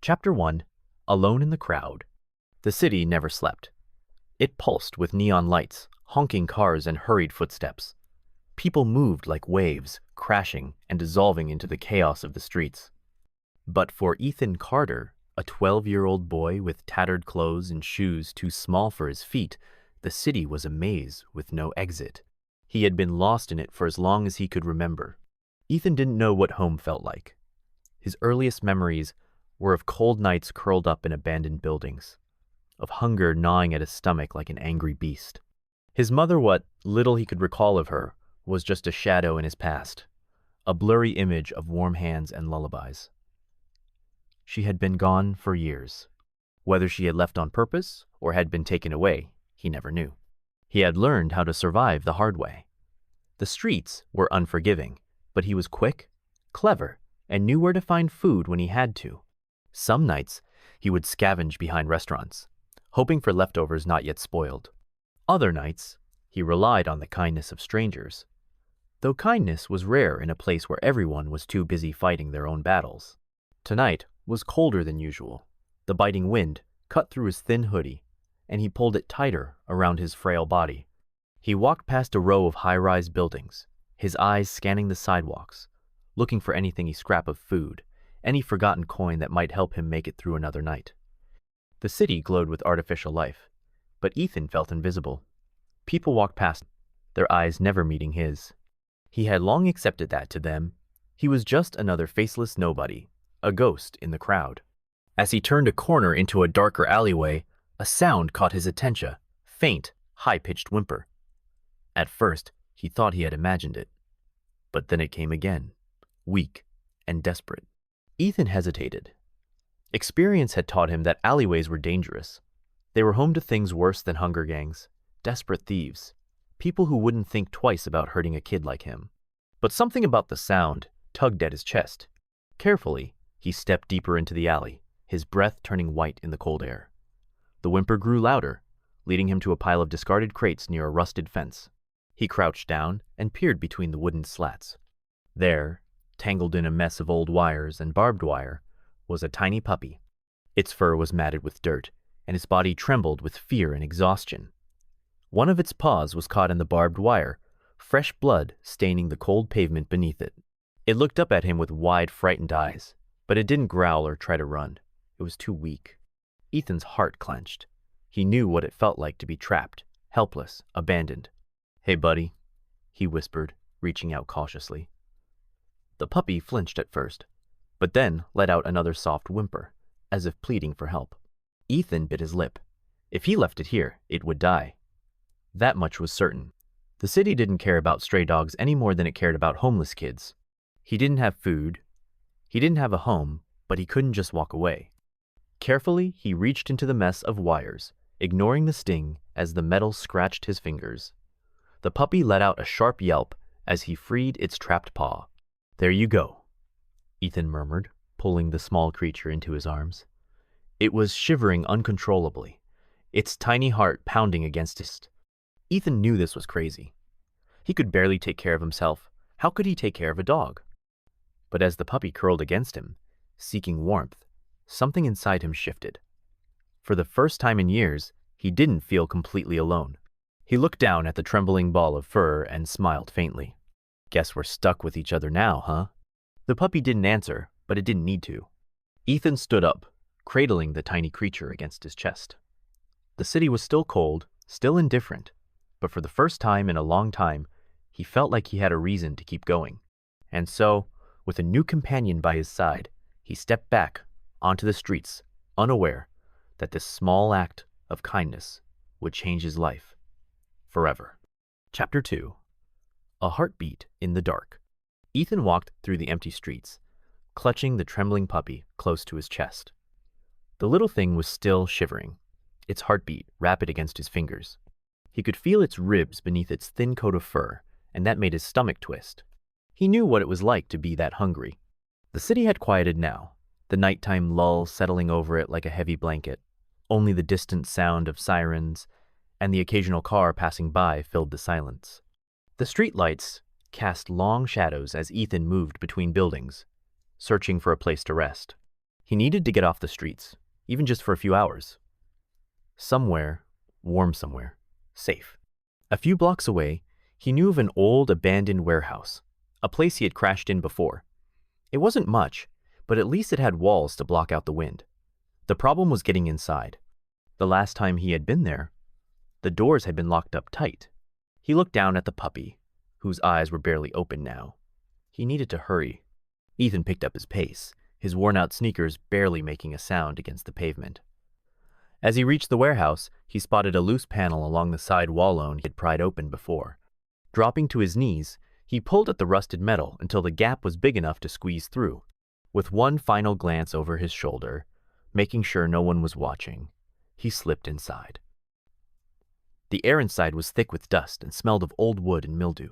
Chapter 1. Alone in the Crowd. The city never slept. It pulsed with neon lights, honking cars, and hurried footsteps. People moved like waves, crashing and dissolving into the chaos of the streets. But for Ethan Carter, a 12-year-old boy with tattered clothes and shoes too small for his feet, the city was a maze with no exit. He had been lost in it for as long as he could remember. Ethan didn't know what home felt like. His earliest memories were of cold nights curled up in abandoned buildings, of hunger gnawing at his stomach like an angry beast. His mother, what little he could recall of her, was just a shadow in his past, a blurry image of warm hands and lullabies. She had been gone for years. Whether she had left on purpose or had been taken away, he never knew. He had learned how to survive the hard way. The streets were unforgiving, but he was quick, clever, and knew where to find food when he had to. Some nights, he would scavenge behind restaurants, hoping for leftovers not yet spoiled. Other nights, he relied on the kindness of strangers, though kindness was rare in a place where everyone was too busy fighting their own battles. Tonight was colder than usual. The biting wind cut through his thin hoodie, and he pulled it tighter around his frail body. He walked past a row of high-rise buildings, his eyes scanning the sidewalks, looking for any scrap of food, any forgotten coin that might help him make it through another night. The city glowed with artificial life, but Ethan felt invisible. People walked past, their eyes never meeting his. He had long accepted that to them, he was just another faceless nobody, a ghost in the crowd. As he turned a corner into a darker alleyway, a sound caught his attention, faint, high-pitched whimper. At first, he thought he had imagined it, but then it came again, weak and desperate. Ethan hesitated. Experience had taught him that alleyways were dangerous. They were home to things worse than hunger gangs, desperate thieves, people who wouldn't think twice about hurting a kid like him. But something about the sound tugged at his chest. Carefully, he stepped deeper into the alley, his breath turning white in the cold air. The whimper grew louder, leading him to a pile of discarded crates near a rusted fence. He crouched down and peered between the wooden slats. There, tangled in a mess of old wires and barbed wire, was a tiny puppy. Its fur was matted with dirt, and its body trembled with fear and exhaustion. One of its paws was caught in the barbed wire, fresh blood staining the cold pavement beneath it. It looked up at him with wide, frightened eyes, but it didn't growl or try to run. It was too weak. Ethan's heart clenched. He knew what it felt like to be trapped, helpless, abandoned. "Hey, buddy," he whispered, reaching out cautiously. The puppy flinched at first, but then let out another soft whimper, as if pleading for help. Ethan bit his lip. If he left it here, it would die. That much was certain. The city didn't care about stray dogs any more than it cared about homeless kids. He didn't have food. He didn't have a home, but he couldn't just walk away. Carefully, he reached into the mess of wires, ignoring the sting as the metal scratched his fingers. The puppy let out a sharp yelp as he freed its trapped paw. "There you go," Ethan murmured, pulling the small creature into his arms. It was shivering uncontrollably, its tiny heart pounding against his chest. Ethan knew this was crazy. He could barely take care of himself. How could he take care of a dog? But as the puppy curled against him, seeking warmth, something inside him shifted. For the first time in years, he didn't feel completely alone. He looked down at the trembling ball of fur and smiled faintly. "Guess we're stuck with each other now, huh?" The puppy didn't answer, but it didn't need to. Ethan stood up, cradling the tiny creature against his chest. The city was still cold, still indifferent, but for the first time in a long time, he felt like he had a reason to keep going. And so, with a new companion by his side, he stepped back onto the streets, unaware that this small act of kindness would change his life forever. Chapter 2. A Heartbeat in the Dark. Ethan walked through the empty streets, clutching the trembling puppy close to his chest. The little thing was still shivering, its heartbeat rapid against his fingers. He could feel its ribs beneath its thin coat of fur, and that made his stomach twist. He knew what it was like to be that hungry. The city had quieted now, the nighttime lull settling over it like a heavy blanket. Only the distant sound of sirens and the occasional car passing by filled the silence. The streetlights cast long shadows as Ethan moved between buildings, searching for a place to rest. He needed to get off the streets, even just for a few hours. Somewhere, warm somewhere, safe. A few blocks away, he knew of an old abandoned warehouse, a place he had crashed in before. It wasn't much, but at least it had walls to block out the wind. The problem was getting inside. The last time he had been there, the doors had been locked up tight. He looked down at the puppy, whose eyes were barely open now. He needed to hurry. Ethan picked up his pace, his worn-out sneakers barely making a sound against the pavement. As he reached the warehouse, he spotted a loose panel along the side wall he had pried open before. Dropping to his knees, he pulled at the rusted metal until the gap was big enough to squeeze through. With one final glance over his shoulder, making sure no one was watching, he slipped inside. The air inside was thick with dust and smelled of old wood and mildew.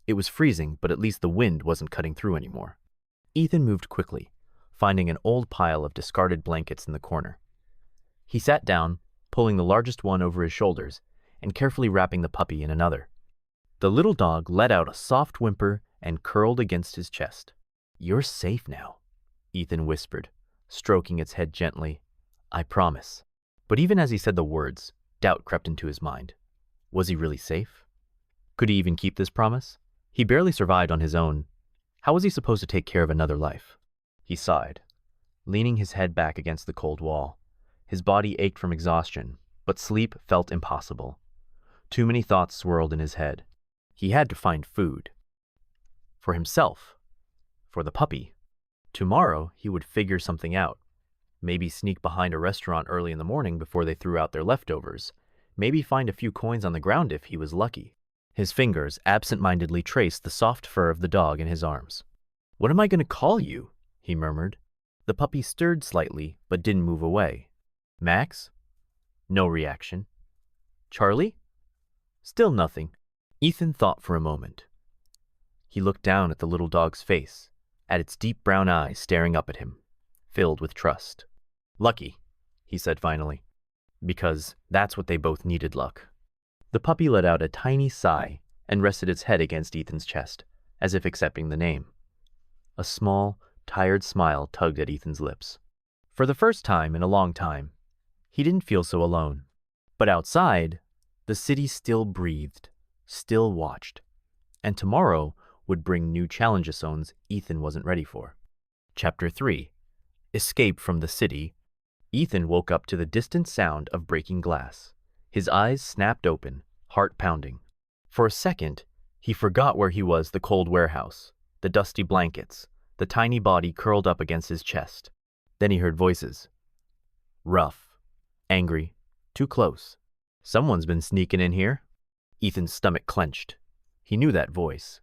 It was freezing, but at least the wind wasn't cutting through anymore. Ethan moved quickly, finding an old pile of discarded blankets in the corner. He sat down, pulling the largest one over his shoulders and carefully wrapping the puppy in another. The little dog let out a soft whimper and curled against his chest. "You're safe now," Ethan whispered, stroking its head gently. "I promise." But even as he said the words, doubt crept into his mind. Was he really safe? Could he even keep this promise? He barely survived on his own. How was he supposed to take care of another life? He sighed, leaning his head back against the cold wall. His body ached from exhaustion, but sleep felt impossible. Too many thoughts swirled in his head. He had to find food. For himself. For the puppy. Tomorrow, he would figure something out. Maybe sneak behind a restaurant early in the morning before they threw out their leftovers. Maybe find a few coins on the ground if he was lucky. His fingers absent-mindedly traced the soft fur of the dog in his arms. "What am I going to call you?" he murmured. The puppy stirred slightly, but didn't move away. "Max?" No reaction. "Charlie?" Still nothing. Ethan thought for a moment. He looked down at the little dog's face, at its deep brown eyes staring up at him, filled with trust. "Lucky," he said finally, because that's what they both needed, luck. The puppy let out a tiny sigh and rested its head against Ethan's chest, as if accepting the name. A small, tired smile tugged at Ethan's lips. For the first time in a long time, he didn't feel so alone. But outside, the city still breathed, still watched, and tomorrow would bring new challenge zones Ethan wasn't ready for. Chapter 3. Escape from the city. Ethan woke up to the distant sound of breaking glass. His eyes snapped open, heart pounding. For a second, he forgot where he was: the cold warehouse, the dusty blankets, the tiny body curled up against his chest. Then he heard voices. Rough, angry, too close. Someone's been sneaking in here. Ethan's stomach clenched. He knew that voice.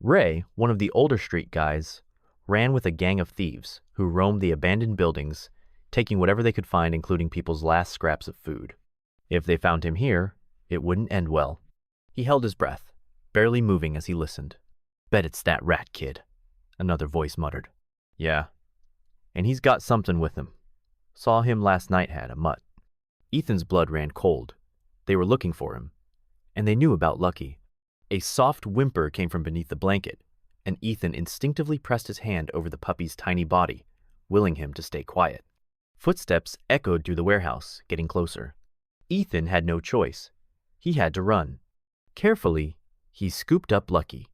Ray, one of the older street guys, ran with a gang of thieves who roamed the abandoned buildings, taking whatever they could find, including people's last scraps of food. If they found him here, it wouldn't end well. He held his breath, barely moving as he listened. "Bet it's that rat kid," another voice muttered. "Yeah. And he's got something with him. Saw him last night, had a mutt." Ethan's blood ran cold. They were looking for him, and they knew about Lucky. A soft whimper came from beneath the blanket, and Ethan instinctively pressed his hand over the puppy's tiny body, willing him to stay quiet. Footsteps echoed through the warehouse, getting closer. Ethan had no choice. He had to run. Carefully, he scooped up Lucky,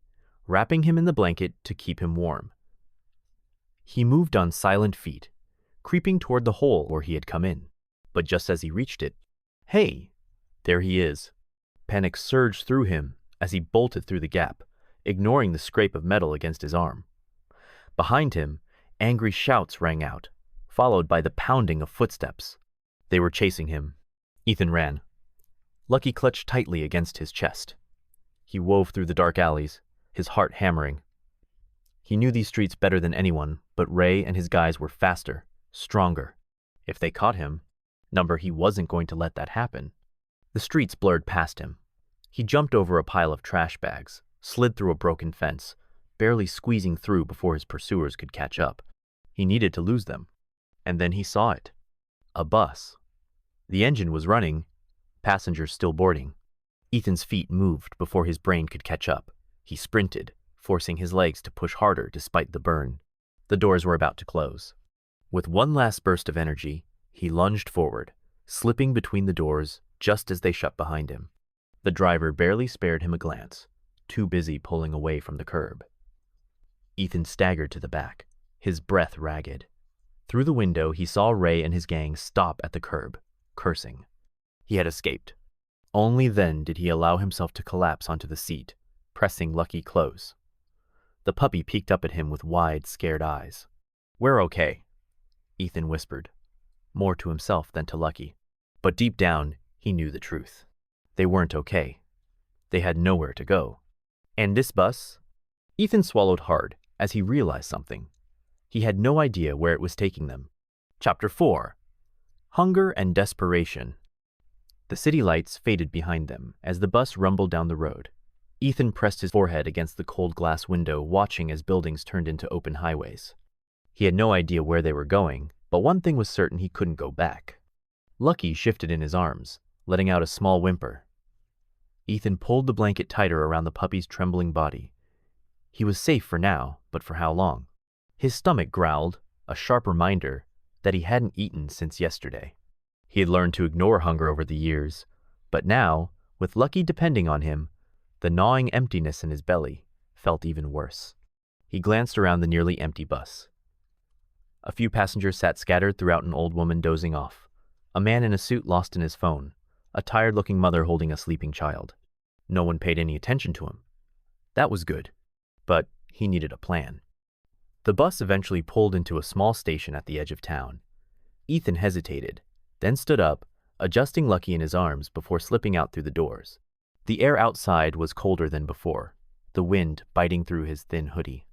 wrapping him in the blanket to keep him warm. He moved on silent feet, creeping toward the hole where he had come in. But just as he reached it, "Hey, there he is." Panic surged through him as he bolted through the gap, ignoring the scrape of metal against his arm. Behind him, angry shouts rang out, followed by the pounding of footsteps. They were chasing him. Ethan ran. Lucky clutched tightly against his chest. He wove through the dark alleys, his heart hammering. He knew these streets better than anyone, but Ray and his guys were faster, stronger. If they caught him, he wasn't going to let that happen. The streets blurred past him. He jumped over a pile of trash bags, slid through a broken fence, barely squeezing through before his pursuers could catch up. He needed to lose them. And then he saw it. A bus. The engine was running, passengers still boarding. Ethan's feet moved before his brain could catch up. He sprinted, forcing his legs to push harder despite the burn. The doors were about to close. With one last burst of energy, he lunged forward, slipping between the doors just as they shut behind him. The driver barely spared him a glance, too busy pulling away from the curb. Ethan staggered to the back, his breath ragged. Through the window, he saw Ray and his gang stop at the curb, cursing. He had escaped. Only then did he allow himself to collapse onto the seat, pressing Lucky close. The puppy peeked up at him with wide, scared eyes. "We're okay," Ethan whispered, more to himself than to Lucky. But deep down, he knew the truth. They weren't okay. They had nowhere to go. And this bus? Ethan swallowed hard as he realized something. He had no idea where it was taking them. Chapter 4. Hunger and Desperation. The city lights faded behind them as the bus rumbled down the road. Ethan pressed his forehead against the cold glass window, watching as buildings turned into open highways. He had no idea where they were going, but one thing was certain: he couldn't go back. Lucky shifted in his arms, letting out a small whimper. Ethan pulled the blanket tighter around the puppy's trembling body. He was safe for now, but for how long? His stomach growled, a sharp reminder that he hadn't eaten since yesterday. He had learned to ignore hunger over the years, but now, with Lucky depending on him, the gnawing emptiness in his belly felt even worse. He glanced around the nearly empty bus. A few passengers sat scattered throughout, an old woman dozing off, a man in a suit lost in his phone, a tired-looking mother holding a sleeping child. No one paid any attention to him. That was good, but he needed a plan. The bus eventually pulled into a small station at the edge of town. Ethan hesitated, then stood up, adjusting Lucky in his arms before slipping out through the doors. The air outside was colder than before, the wind biting through his thin hoodie.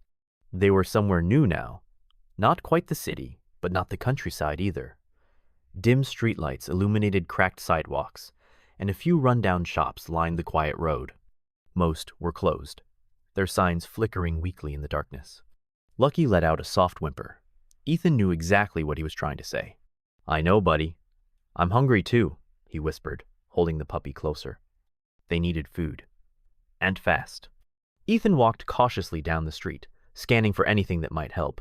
They were somewhere new now. Not quite the city, but not the countryside either. Dim streetlights illuminated cracked sidewalks, and a few rundown shops lined the quiet road. Most were closed, their signs flickering weakly in the darkness. Lucky let out a soft whimper. Ethan knew exactly what he was trying to say. "I know, buddy. I'm hungry too," he whispered, holding the puppy closer. They needed food. And fast. Ethan walked cautiously down the street, scanning for anything that might help.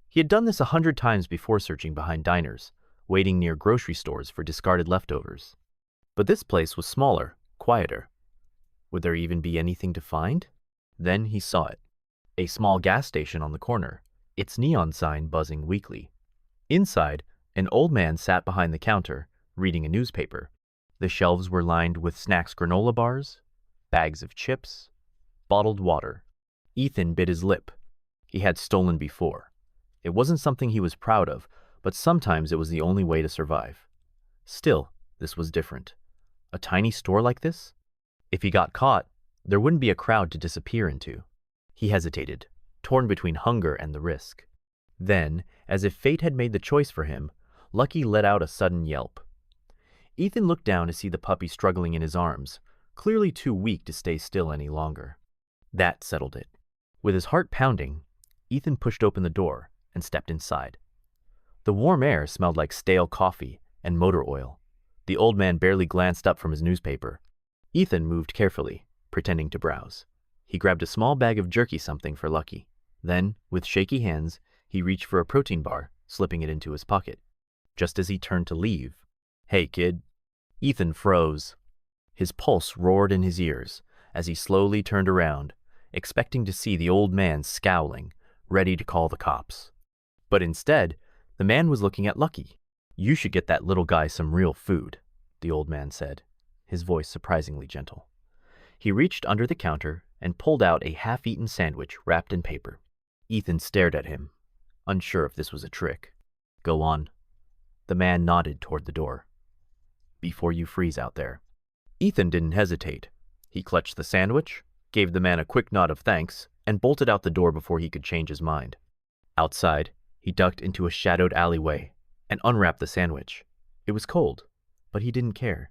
He had done this 100 times before, searching behind diners, waiting near grocery stores for discarded leftovers. But this place was smaller, quieter. Would there even be anything to find? Then he saw it. A small gas station on the corner, its neon sign buzzing weakly. Inside, an old man sat behind the counter, reading a newspaper. The shelves were lined with snacks, granola bars, bags of chips, bottled water. Ethan bit his lip. He had stolen before. It wasn't something he was proud of, but sometimes it was the only way to survive. Still, this was different. A tiny store like this? If he got caught, there wouldn't be a crowd to disappear into. He hesitated, torn between hunger and the risk. Then, as if fate had made the choice for him, Lucky let out a sudden yelp. Ethan looked down to see the puppy struggling in his arms, clearly too weak to stay still any longer. That settled it. With his heart pounding, Ethan pushed open the door and stepped inside. The warm air smelled like stale coffee and motor oil. The old man barely glanced up from his newspaper. Ethan moved carefully, pretending to browse. He grabbed a small bag of jerky something for Lucky. Then, with shaky hands, he reached for a protein bar, slipping it into his pocket. Just as he turned to leave, "Hey, kid." Ethan froze. His pulse roared in his ears as he slowly turned around, expecting to see the old man scowling, ready to call the cops. But instead, the man was looking at Lucky. "You should get that little guy some real food," the old man said, his voice surprisingly gentle. He reached under the counter and pulled out a half-eaten sandwich wrapped in paper. Ethan stared at him, unsure if this was a trick. "Go on." The man nodded toward the door. "Before you freeze out there." Ethan didn't hesitate. He clutched the sandwich, gave the man a quick nod of thanks, and bolted out the door before he could change his mind. Outside, he ducked into a shadowed alleyway and unwrapped the sandwich. It was cold, but he didn't care.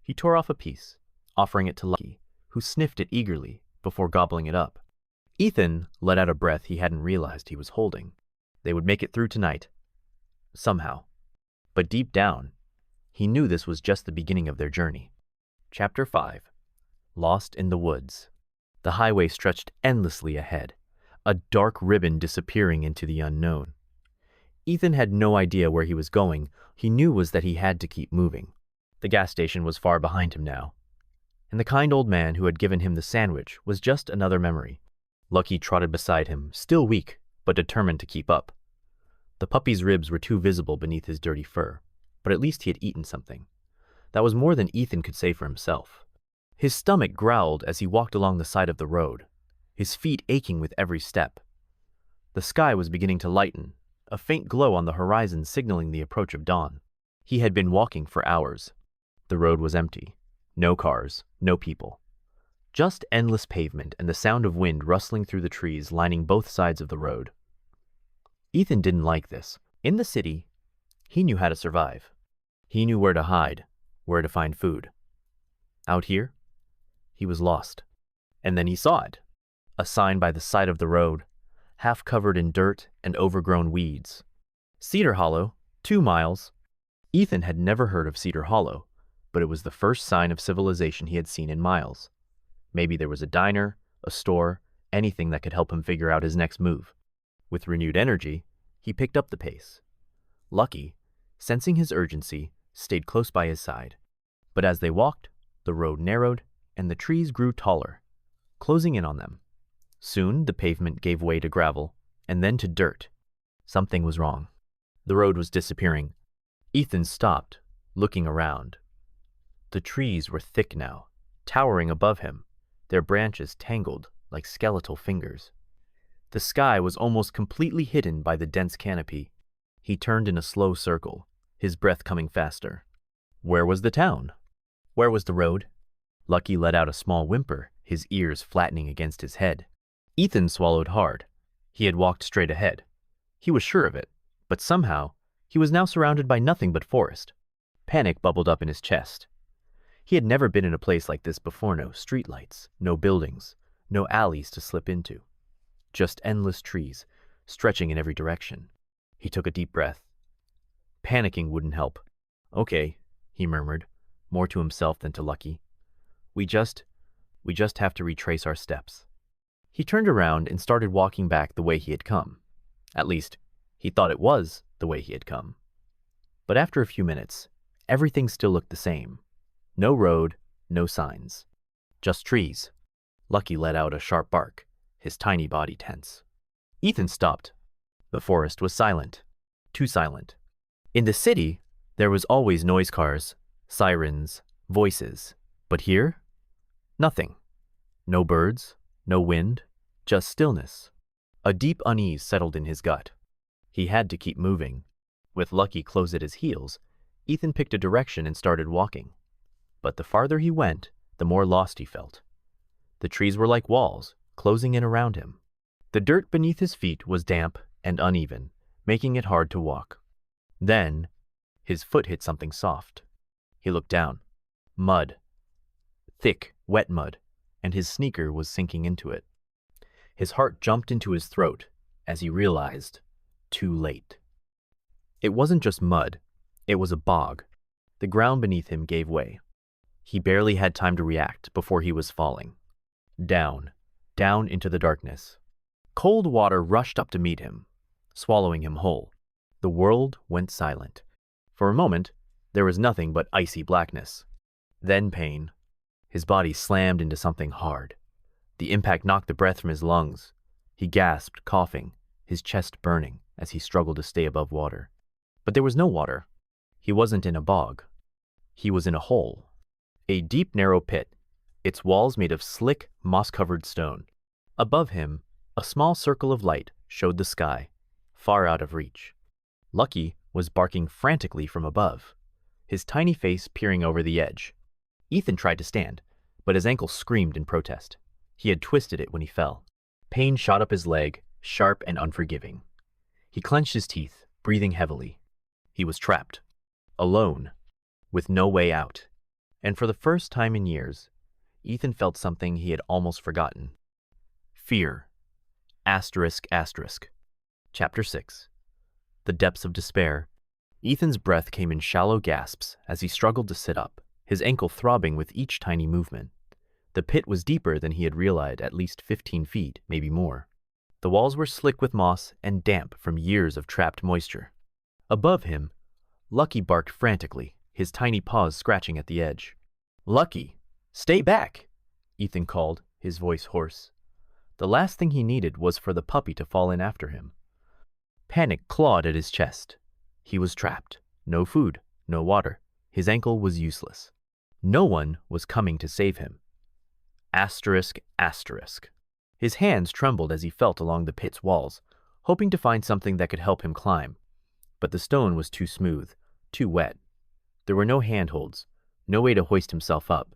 He tore off a piece, offering it to Lucky, who sniffed it eagerly before gobbling it up. Ethan let out a breath he hadn't realized he was holding. They would make it through tonight. Somehow. But deep down, he knew this was just the beginning of their journey. Chapter 5. Lost in the Woods. The highway stretched endlessly ahead, a dark ribbon disappearing into the unknown. Ethan had no idea where he was going. He knew was that he had to keep moving. The gas station was far behind him now, and the kind old man who had given him the sandwich was just another memory. Lucky trotted beside him, still weak, but determined to keep up. The puppy's ribs were too visible beneath his dirty fur, but at least he had eaten something. That was more than Ethan could say for himself. His stomach growled as he walked along the side of the road, his feet aching with every step. The sky was beginning to lighten, a faint glow on the horizon signaling the approach of dawn. He had been walking for hours. The road was empty. No cars, no people. Just endless pavement and the sound of wind rustling through the trees lining both sides of the road. Ethan didn't like this. In the city, he knew how to survive. He knew where to hide, where to find food. Out here, he was lost. And then he saw it. A sign by the side of the road, half covered in dirt and overgrown weeds. Cedar Hollow, 2 miles. Ethan had never heard of Cedar Hollow, but it was the first sign of civilization he had seen in miles. Maybe there was a diner, a store, anything that could help him figure out his next move. With renewed energy, he picked up the pace. Lucky, sensing his urgency, stayed close by his side. But as they walked, the road narrowed and the trees grew taller, closing in on them. Soon the pavement gave way to gravel and then to dirt. Something was wrong. The road was disappearing. Ethan stopped, looking around. The trees were thick now, towering above him, their branches tangled like skeletal fingers. The sky was almost completely hidden by the dense canopy. He turned in a slow circle, his breath coming faster. Where was the town? Where was the road? Lucky let out a small whimper, his ears flattening against his head. Ethan swallowed hard. He had walked straight ahead. He was sure of it, but somehow, he was now surrounded by nothing but forest. Panic bubbled up in his chest. He had never been in a place like this before. No streetlights, no buildings, no alleys to slip into. Just endless trees, stretching in every direction. He took a deep breath. Panicking wouldn't help. Okay, he murmured, more to himself than to Lucky. We just have to retrace our steps. He turned around and started walking back the way he had come. At least, he thought it was the way he had come. But after a few minutes, everything still looked the same. No road, no signs. Just trees. Lucky let out a sharp bark, his tiny body tense. Ethan stopped. The forest was silent. Too silent. In the city, there was always noise cars, sirens, voices. But here? Nothing. No birds, no wind, just stillness. A deep unease settled in his gut. He had to keep moving. With Lucky close at his heels, Ethan picked a direction and started walking. But the farther he went, the more lost he felt. The trees were like walls, closing in around him. The dirt beneath his feet was damp and uneven, making it hard to walk. Then, his foot hit something soft. He looked down. Mud. Thick, wet mud, and his sneaker was sinking into it. His heart jumped into his throat as he realized, too late. It wasn't just mud, it was a bog. The ground beneath him gave way. He barely had time to react before he was falling. Down, down into the darkness. Cold water rushed up to meet him, swallowing him whole. The world went silent. For a moment, there was nothing but icy blackness. Then pain. His body slammed into something hard. The impact knocked the breath from his lungs. He gasped, coughing, his chest burning as he struggled to stay above water. But there was no water. He wasn't in a bog. He was in a hole. A deep, narrow pit, its walls made of slick, moss-covered stone. Above him, a small circle of light showed the sky, far out of reach. Lucky was barking frantically from above, his tiny face peering over the edge. Ethan tried to stand, but his ankle screamed in protest. He had twisted it when he fell. Pain shot up his leg, sharp and unforgiving. He clenched his teeth, breathing heavily. He was trapped, alone, with no way out. And for the first time in years, Ethan felt something he had almost forgotten. Fear. Asterisk, asterisk. Chapter 6. The depths of despair. Ethan's breath came in shallow gasps as he struggled to sit up, his ankle throbbing with each tiny movement. The pit was deeper than he had realized, at least 15 feet, maybe more. The walls were slick with moss and damp from years of trapped moisture. Above him, Lucky barked frantically, his tiny paws scratching at the edge. "Lucky, stay back!" Ethan called, his voice hoarse. The last thing he needed was for the puppy to fall in after him. Panic clawed at his chest. He was trapped. No food, no water. His ankle was useless. No one was coming to save him. Asterisk, asterisk. His hands trembled as he felt along the pit's walls, hoping to find something that could help him climb. But the stone was too smooth, too wet. There were no handholds, no way to hoist himself up.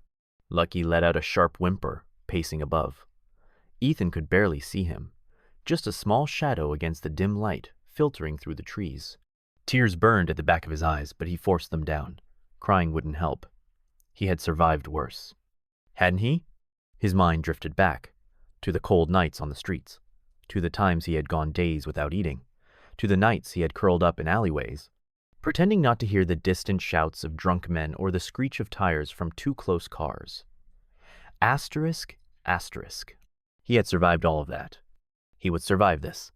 Lucky let out a sharp whimper, pacing above. Ethan could barely see him, just a small shadow against the dim light filtering through the trees. Tears burned at the back of his eyes, but he forced them down. Crying wouldn't help. He had survived worse. Hadn't he? His mind drifted back, to the cold nights on the streets, to the times he had gone days without eating, to the nights he had curled up in alleyways, pretending not to hear the distant shouts of drunk men or the screech of tires from too close cars. Asterisk, asterisk. He had survived all of that. He would survive this.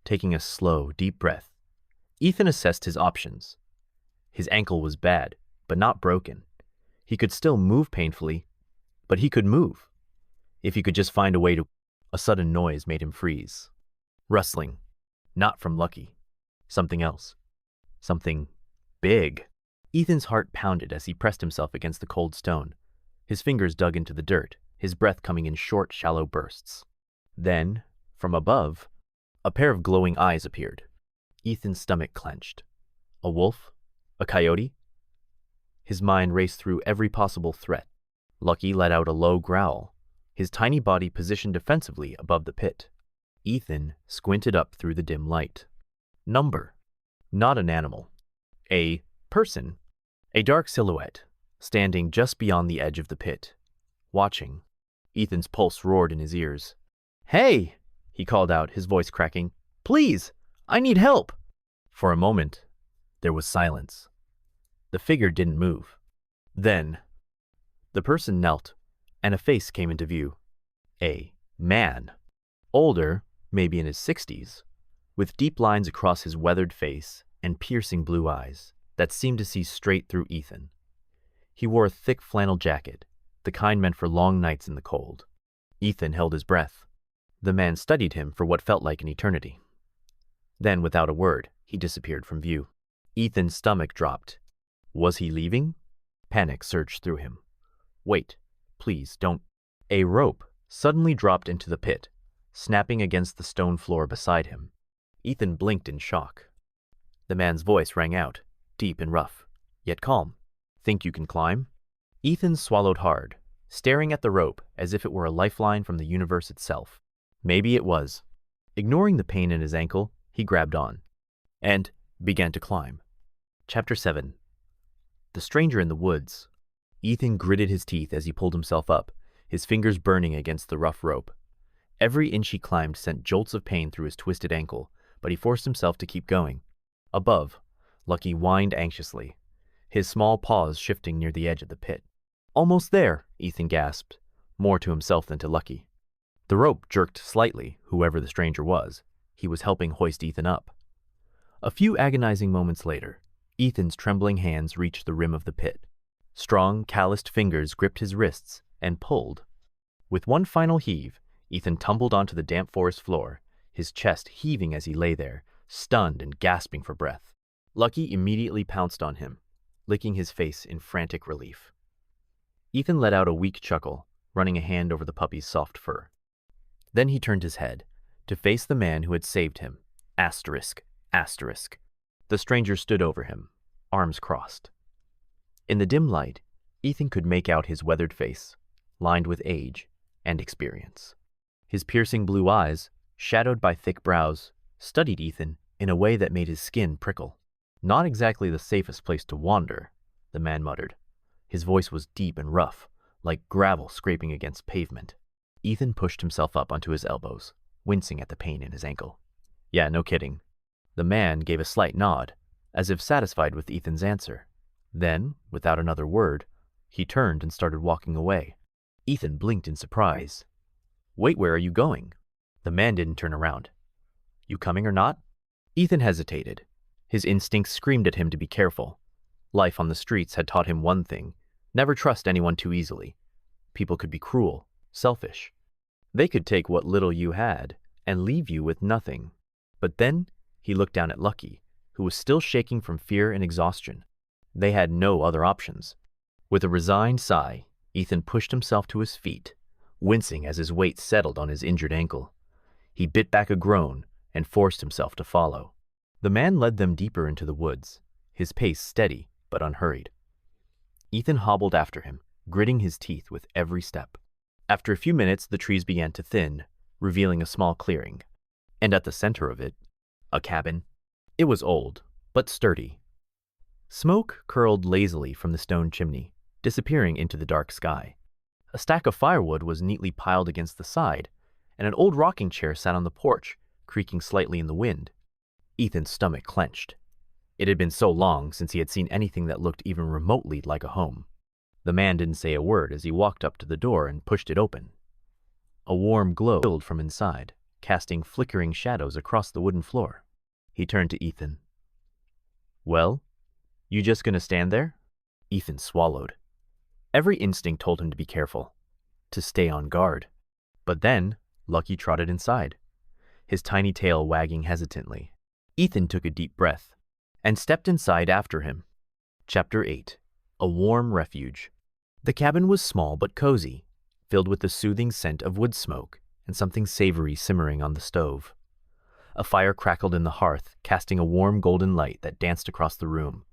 Taking a slow, deep breath, Ethan assessed his options. His ankle was bad, but not broken. He could still move painfully, but he could move. If he could just find a way to... A sudden noise made him freeze. Rustling. Not from Lucky. Something else. Something big. Ethan's heart pounded as he pressed himself against the cold stone. His fingers dug into the dirt, his breath coming in short, shallow bursts. Then, from above, a pair of glowing eyes appeared. Ethan's stomach clenched. A wolf? A coyote? His mind raced through every possible threat. Lucky let out a low growl, his tiny body positioned defensively above the pit. Ethan squinted up through the dim light. Number. Not an animal. A person. A dark silhouette, standing just beyond the edge of the pit. Watching. Ethan's pulse roared in his ears. "Hey!" he called out, his voice cracking. "Please! I need help!" For a moment, there was silence. The figure didn't move. Then, the person knelt, and a face came into view. A man. Older, maybe in his 60s, with deep lines across his weathered face and piercing blue eyes that seemed to see straight through Ethan. He wore a thick flannel jacket, the kind meant for long nights in the cold. Ethan held his breath. The man studied him for what felt like an eternity. Then, without a word, he disappeared from view. Ethan's stomach dropped. Was he leaving? Panic surged through him. Wait, please, don't. A rope suddenly dropped into the pit, snapping against the stone floor beside him. Ethan blinked in shock. The man's voice rang out, deep and rough, yet calm. "Think you can climb?" Ethan swallowed hard, staring at the rope as if it were a lifeline from the universe itself. Maybe it was. Ignoring the pain in his ankle, he grabbed on and began to climb. Chapter 7. The Stranger in the Woods. Ethan gritted his teeth as he pulled himself up, his fingers burning against the rough rope. Every inch he climbed sent jolts of pain through his twisted ankle, but he forced himself to keep going. Above, Lucky whined anxiously, his small paws shifting near the edge of the pit. "Almost there," Ethan gasped, more to himself than to Lucky. The rope jerked slightly, whoever the stranger was. He was helping hoist Ethan up. A few agonizing moments later, Ethan's trembling hands reached the rim of the pit. Strong, calloused fingers gripped his wrists and pulled. With one final heave, Ethan tumbled onto the damp forest floor, his chest heaving as he lay there, stunned and gasping for breath. Lucky immediately pounced on him, licking his face in frantic relief. Ethan let out a weak chuckle, running a hand over the puppy's soft fur. Then he turned his head, to face the man who had saved him. Asterisk, asterisk. The stranger stood over him, arms crossed. In the dim light, Ethan could make out his weathered face, lined with age and experience. His piercing blue eyes, shadowed by thick brows, studied Ethan in a way that made his skin prickle. "Not exactly the safest place to wander," the man muttered. His voice was deep and rough, like gravel scraping against pavement. Ethan pushed himself up onto his elbows, wincing at the pain in his ankle. "Yeah, no kidding." The man gave a slight nod, as if satisfied with Ethan's answer. Then, without another word, he turned and started walking away. Ethan blinked in surprise. "Wait, where are you going?" The man didn't turn around. "You coming or not?" Ethan hesitated. His instincts screamed at him to be careful. Life on the streets had taught him one thing: never trust anyone too easily. People could be cruel, selfish. They could take what little you had and leave you with nothing. But then he looked down at Lucky, who was still shaking from fear and exhaustion. They had no other options. With a resigned sigh, Ethan pushed himself to his feet, wincing as his weight settled on his injured ankle. He bit back a groan and forced himself to follow. The man led them deeper into the woods, his pace steady but unhurried. Ethan hobbled after him, gritting his teeth with every step. After a few minutes, the trees began to thin, revealing a small clearing, and at the center of it, a cabin. It was old, but sturdy. Smoke curled lazily from the stone chimney, disappearing into the dark sky. A stack of firewood was neatly piled against the side, and an old rocking chair sat on the porch, creaking slightly in the wind. Ethan's stomach clenched. It had been so long since he had seen anything that looked even remotely like a home. The man didn't say a word as he walked up to the door and pushed it open. A warm glow filled from inside, casting flickering shadows across the wooden floor. He turned to Ethan. "Well, you just gonna stand there?" Ethan swallowed. Every instinct told him to be careful, to stay on guard. But then Lucky trotted inside, his tiny tail wagging hesitantly. Ethan took a deep breath and stepped inside after him. Chapter 8. A Warm Refuge. The cabin was small but cozy, filled with the soothing scent of wood smoke and something savory simmering on the stove. A fire crackled in the hearth, casting a warm golden light that danced across the room.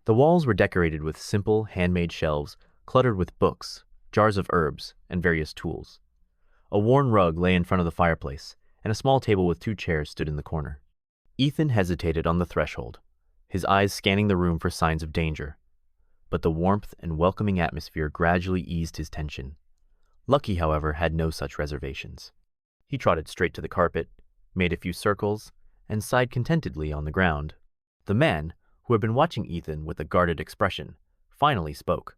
The walls were decorated with simple, handmade shelves cluttered with books, jars of herbs, and various tools. A worn rug lay in front of the fireplace, and a small table with 2 chairs stood in the corner. Ethan hesitated on the threshold, his eyes scanning the room for signs of danger. But the warmth and welcoming atmosphere gradually eased his tension. Lucky, however, had no such reservations. He trotted straight to the carpet, made a few circles, and sighed contentedly on the ground. The man, who had been watching Ethan with a guarded expression, finally spoke.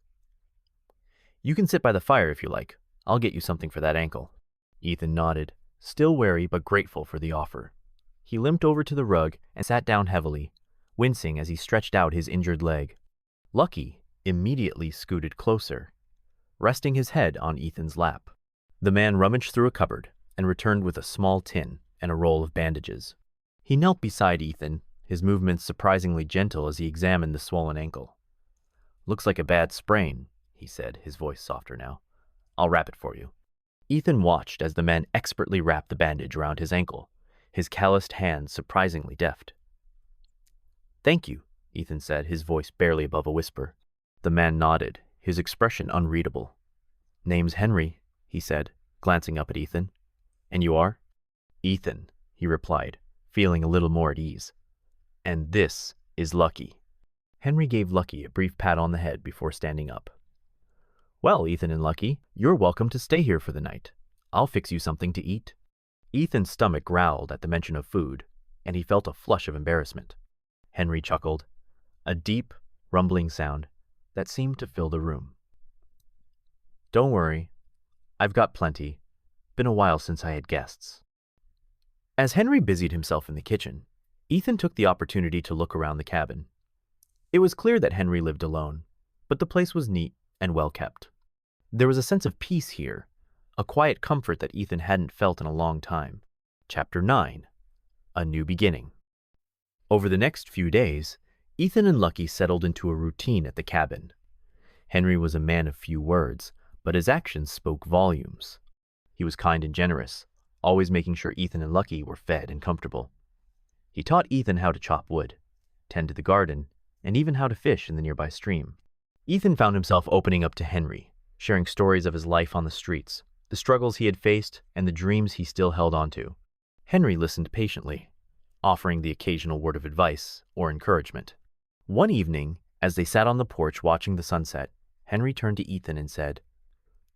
"You can sit by the fire if you like. I'll get you something for that ankle." Ethan nodded, still wary but grateful for the offer. He limped over to the rug and sat down heavily, wincing as he stretched out his injured leg. Lucky immediately scooted closer, resting his head on Ethan's lap. The man rummaged through a cupboard and returned with a small tin and a roll of bandages. He knelt beside Ethan, his movements surprisingly gentle as he examined the swollen ankle. "Looks like a bad sprain," he said, his voice softer now. "I'll wrap it for you." Ethan watched as the man expertly wrapped the bandage around his ankle, his calloused hands surprisingly deft. "Thank you," Ethan said, his voice barely above a whisper. The man nodded, his expression unreadable. "Name's Henry," he said, glancing up at Ethan. "And you are?" "Ethan," he replied, feeling a little more at ease. "And this is Lucky." Henry gave Lucky a brief pat on the head before standing up. "Well, Ethan and Lucky, you're welcome to stay here for the night. I'll fix you something to eat." Ethan's stomach growled at the mention of food, and he felt a flush of embarrassment. Henry chuckled, a deep, rumbling sound that seemed to fill the room. "Don't worry. I've got plenty. Been a while since I had guests." As Henry busied himself in the kitchen, Ethan took the opportunity to look around the cabin. It was clear that Henry lived alone, but the place was neat and well kept. There was a sense of peace here, a quiet comfort that Ethan hadn't felt in a long time. Chapter 9. A New Beginning. Over the next few days, Ethan and Lucky settled into a routine at the cabin. Henry was a man of few words, but his actions spoke volumes. He was kind and generous, always making sure Ethan and Lucky were fed and comfortable. He taught Ethan how to chop wood, tend to the garden, and even how to fish in the nearby stream. Ethan found himself opening up to Henry, sharing stories of his life on the streets, the struggles he had faced, and the dreams he still held onto. Henry listened patiently, offering the occasional word of advice or encouragement. One evening, as they sat on the porch watching the sunset, Henry turned to Ethan and said,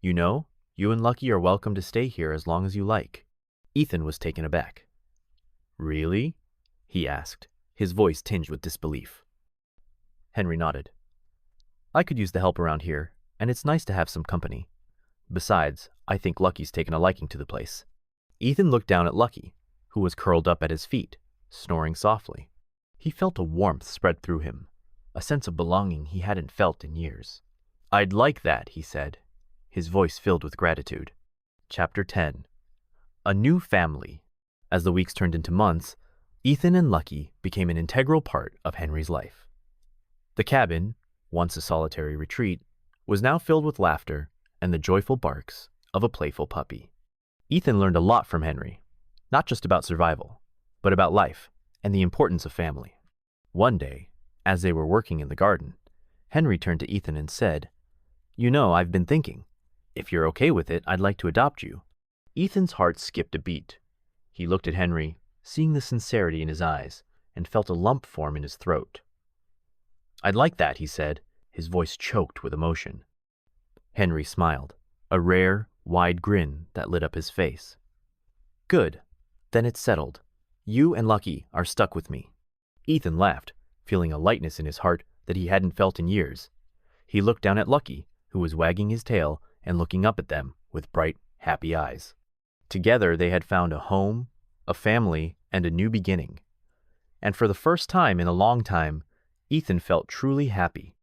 "You know, you and Lucky are welcome to stay here as long as you like." Ethan was taken aback. "Really?" he asked, his voice tinged with disbelief. Henry nodded. "I could use the help around here, and it's nice to have some company. Besides, I think Lucky's taken a liking to the place." Ethan looked down at Lucky, who was curled up at his feet, snoring softly. He felt a warmth spread through him, a sense of belonging he hadn't felt in years. "I'd like that," he said, his voice filled with gratitude. Chapter 10. A New Family. As the weeks turned into months, Ethan and Lucky became an integral part of Henry's life. The cabin, once a solitary retreat, was now filled with laughter and the joyful barks of a playful puppy. Ethan learned a lot from Henry, not just about survival, but about life and the importance of family. One day, as they were working in the garden, Henry turned to Ethan and said, "You know, I've been thinking. If you're okay with it, I'd like to adopt you." Ethan's heart skipped a beat. He looked at Henry, seeing the sincerity in his eyes, and felt a lump form in his throat. "I'd like that," he said, his voice choked with emotion. Henry smiled, a rare, wide grin that lit up his face. "Good. Then it's settled. You and Lucky are stuck with me." Ethan laughed, feeling a lightness in his heart that he hadn't felt in years. He looked down at Lucky, who was wagging his tail and looking up at them with bright, happy eyes. Together they had found a home, a family, and a new beginning. And for the first time in a long time, Ethan felt truly happy.